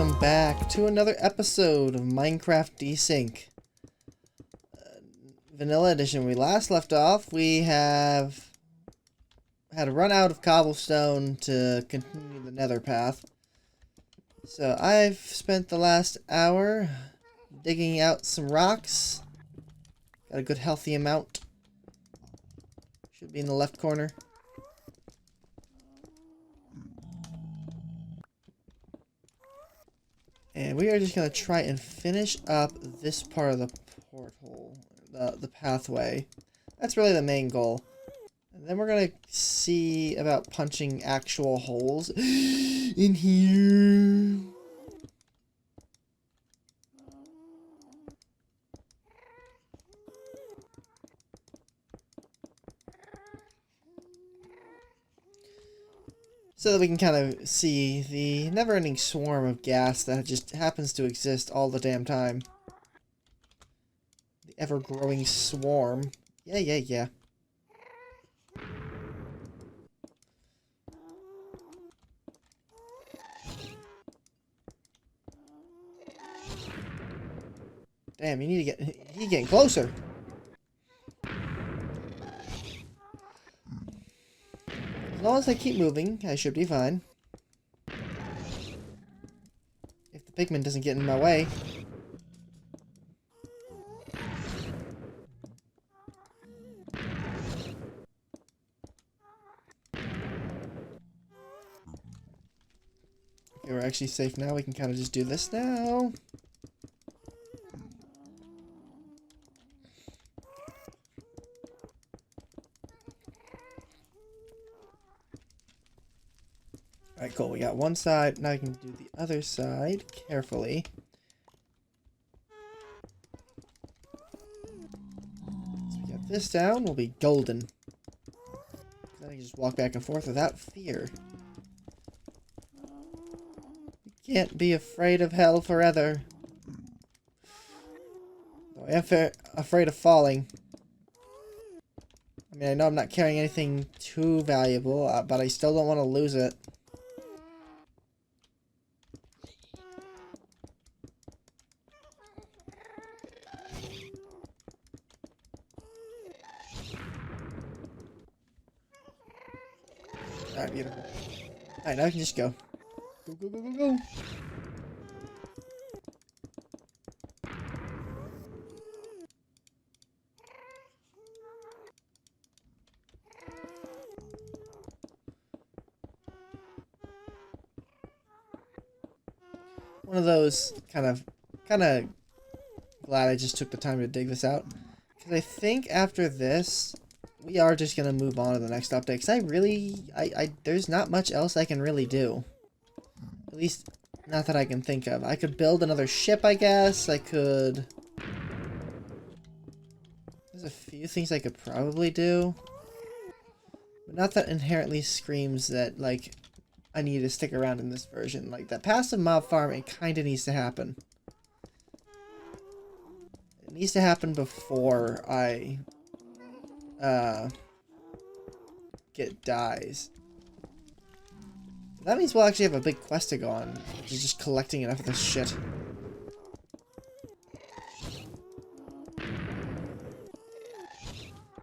welcome back to another episode of Minecraft Desync. Vanilla Edition. We last left off, we have had a run out of cobblestone to continue the nether path. So I've spent the last hour digging out some rocks. Got a good healthy amount. Should be in the left corner. And we are just going to try and finish up this part of the porthole, the pathway. That's really the main goal. And then we're going to see about punching actual holes in here. So that we can kind of see the never-ending swarm of gas that just happens to exist all the damn time. The ever-growing swarm. Yeah. Damn, you need to get getting closer. As long as I keep moving, I should be fine. If the pigman doesn't get in my way. Okay, we're actually safe now. We can kind of just do this now. Alright, cool. We got one side. Now I can do the other side carefully. So we got this down. We'll be golden. Then I can just walk back and forth without fear. You can't be afraid of hell forever. Though I am afraid of falling. I mean, I know I'm not carrying anything too valuable, but I still don't want to lose it. Alright, beautiful. Alright, now I can just go. Go. One of those kind of glad I just took the time to dig this out. Because I think after this, we are just going to move on to the next update. Because there's not much else I can really do. At least, not that I can think of. I could build another ship, I guess. I could... There's a few things I could probably do. But not that inherently screams that, like, I need to stick around in this version. Like, that passive mob farm, it kind of needs to happen. It needs to happen before I... get dyes. That means we'll actually have a big quest to go on, which is just collecting enough of this shit.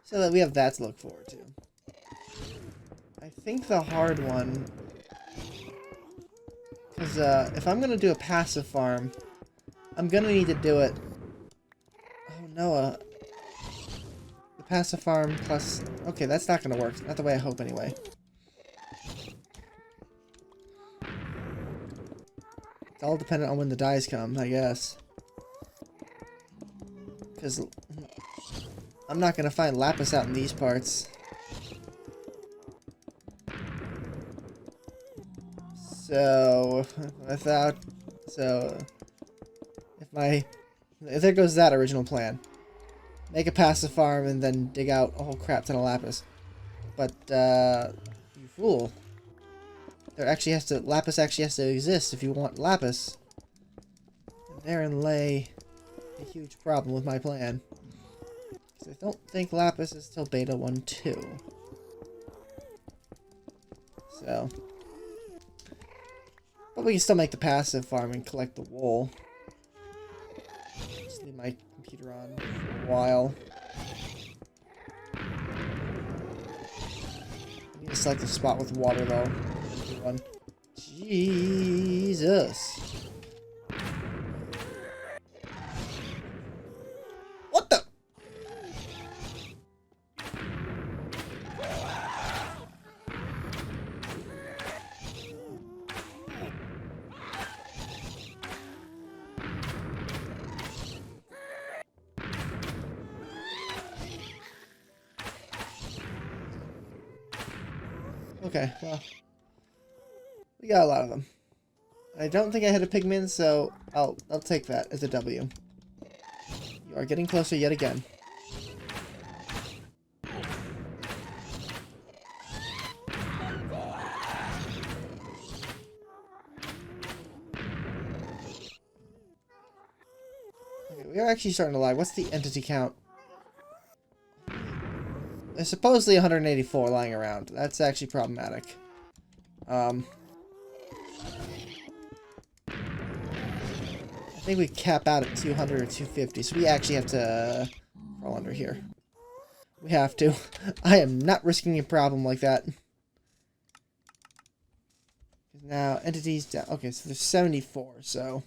So that we have that to look forward to. I think the hard one... Because, if I'm gonna do a passive farm, I'm gonna need to do it... Oh no, the passive farm plus... Okay, that's not gonna work. Not the way I hope, anyway. It's all dependent on when the dyes come, I guess. Because I'm not gonna find lapis out in these parts. So, if there goes that original plan. Make a passive farm and then dig out a whole crap ton of lapis. But, you fool. Lapis actually has to exist if you want lapis. And therein lay a huge problem with my plan. Because I don't think lapis is till beta 1.2. So, But we can still make the passive farm and collect the wool. Just leave my computer on for a while. I need to select a spot with water though. Good one. Jesus. What the? Okay, well, we got a lot of them. I don't think I hit a pigman, so I'll take that as a W. You are getting closer yet again. Okay, we are actually starting to lie. What's the entity count? There's supposedly 184 lying around. That's actually problematic. I think we cap out at 200 or 250, so we actually have to crawl under here. We have to. I am not risking a problem like that. Now, entities down. Okay, so there's 74, so...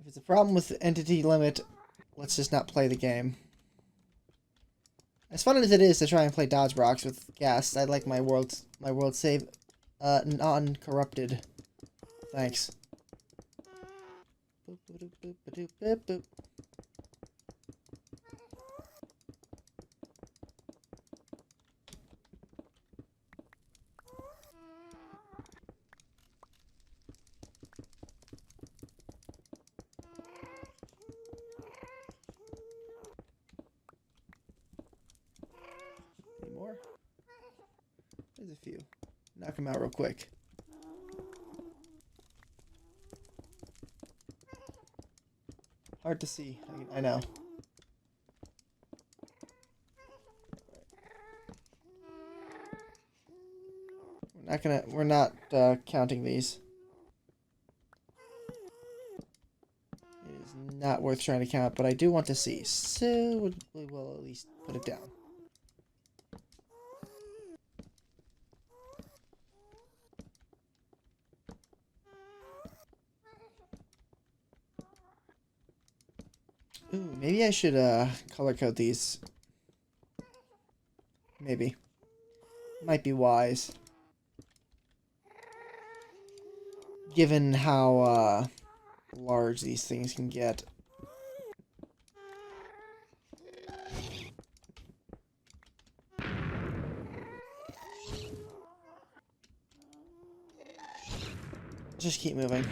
if it's a problem with the entity limit, let's just not play the game. As fun as it is to try and play dodge rocks with gas, I like my world save non-corrupted. Thanks. Boop, boop, boop, boop, boop, boop. Any more? There's a few. Knock them out real quick. Hard to see. I know. We're not counting these. It is not worth trying to count, but I do want to see. So we will at least put it down. Ooh, maybe I should color code these. Maybe. Might be wise. Given how large these things can get. Just keep moving.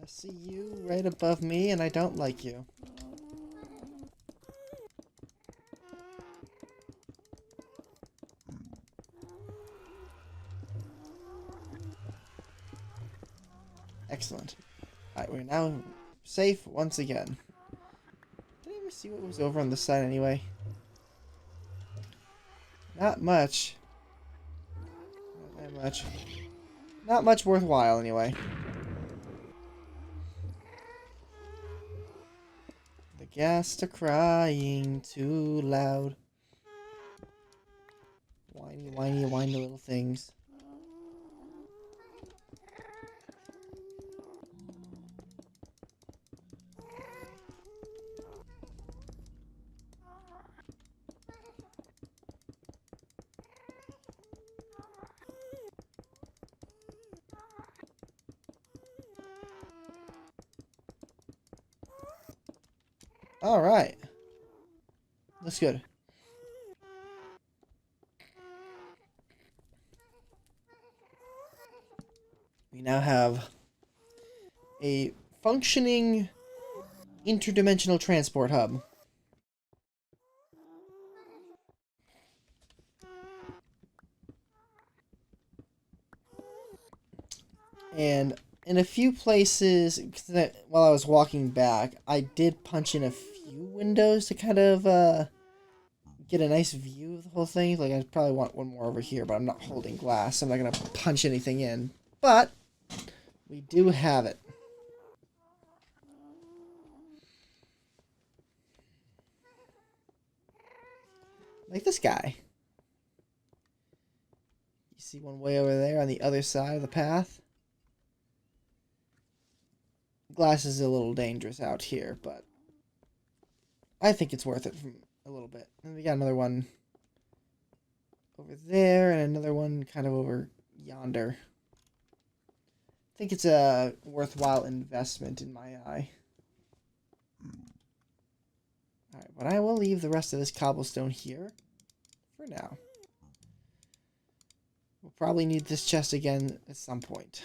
I see you right above me and I don't like you. Excellent. Alright, we're now safe once again. Did I ever see what was over on this side anyway? Not much. Not that much. Not much worthwhile anyway. The guests are crying too loud. Whiny, whiny, whiny little things. Alright. That's good. We now have a functioning interdimensional transport hub. And in a few places, while I was walking back, I did punch in a few windows to kind of get a nice view of the whole thing. Like, I probably want one more over here, but I'm not holding glass, so I'm not going to punch anything in. But we do have it. Like this guy. You see one way over there on the other side of the path? Glass is a little dangerous out here, but I think it's worth it from a little bit. And we got another one over there and another one kind of over yonder. I think it's a worthwhile investment in my eye. Alright, but I will leave the rest of this cobblestone here for now. We'll probably need this chest again at some point.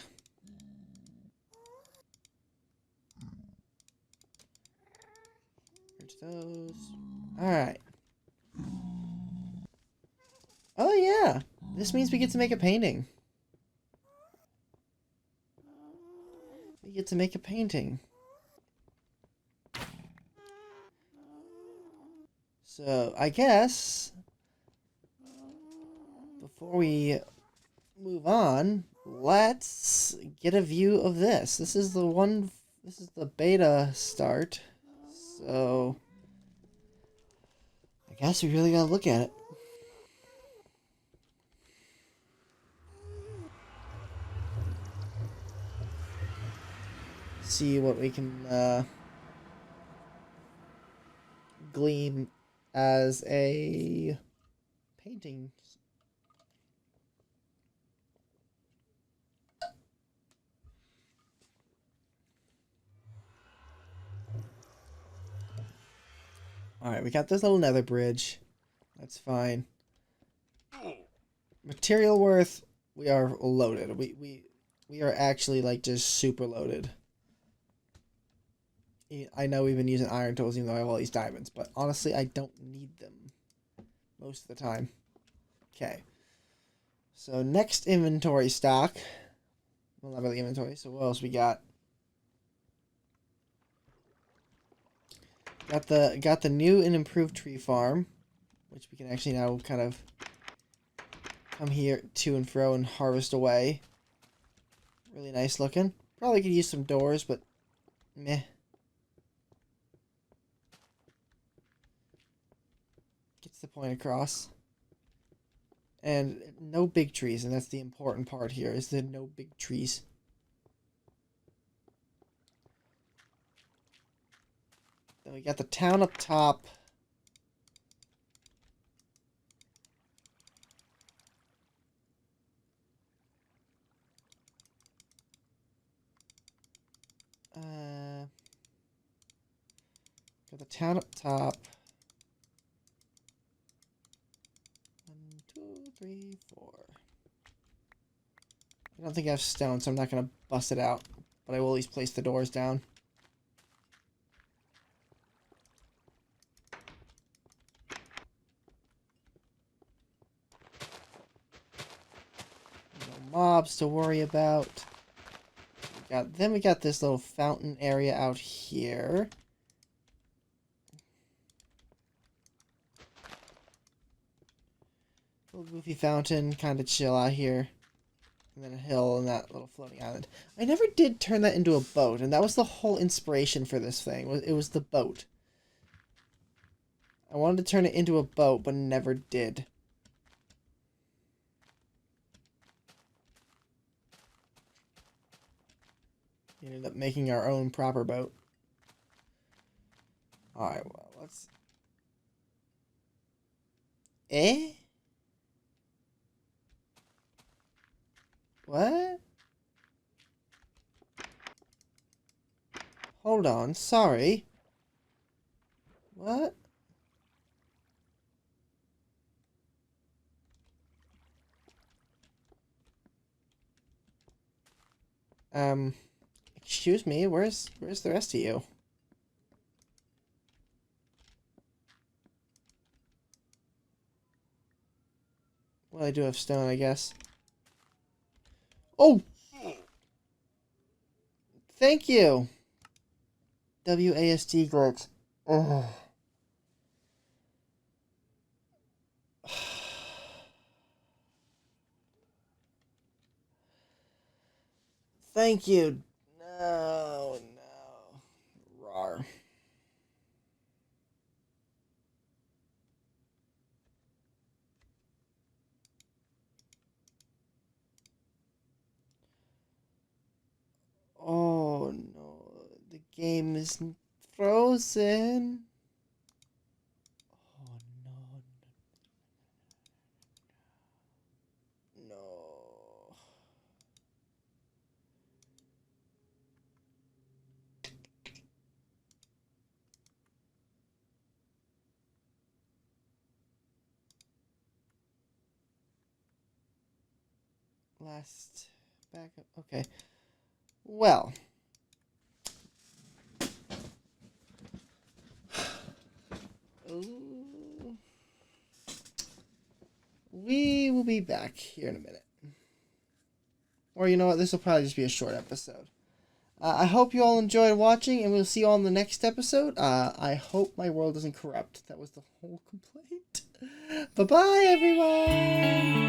There's those. Alright. Oh yeah! This means we get to make a painting. We get to make a painting. So, I guess, before we move on, let's get a view of this. This is the beta start. So, I guess we really gotta look at it. See what we can glean as a painting. Alright, we got this little nether bridge. That's fine. Material worth, we are loaded. We are actually like just super loaded. I know we've been using iron tools even though I have all these diamonds, but honestly I don't need them most of the time. Okay. So next inventory stock. Well, not really inventory, so what else we got? Got the new and improved tree farm, which we can actually now kind of come here to and fro and harvest away. Really nice looking. Probably could use some doors, but meh. Gets the point across. And no big trees, and that's the important part here, is that no big trees. Then we got the town up top. Got the town up top. 1, 2, 3, 4. I don't think I have stone, so I'm not going to bust it out. But I will at least place the doors down. No mobs to worry about. Then we got this little fountain area out here. Little goofy fountain, kind of chill out here. And then a hill and that little floating island. I never did turn that into a boat, and that was the whole inspiration for this thing. It was the boat. I wanted to turn it into a boat, but never did. We ended up making our own proper boat. Alright, well, let's... Eh? What? Hold on, sorry. What? Excuse me, where's the rest of you? Well, I do have stone, I guess. Oh! Thank you. WASD glitch. Oh. Thank you. No. Rawr. Oh no, the game is frozen. Oh no. Last backup. Okay. Well. We will be back here in a minute. Or you know what? This will probably just be a short episode. I hope you all enjoyed watching, and we'll see you all in the next episode. I hope my world doesn't corrupt. That was the whole complaint. Bye-bye, everyone!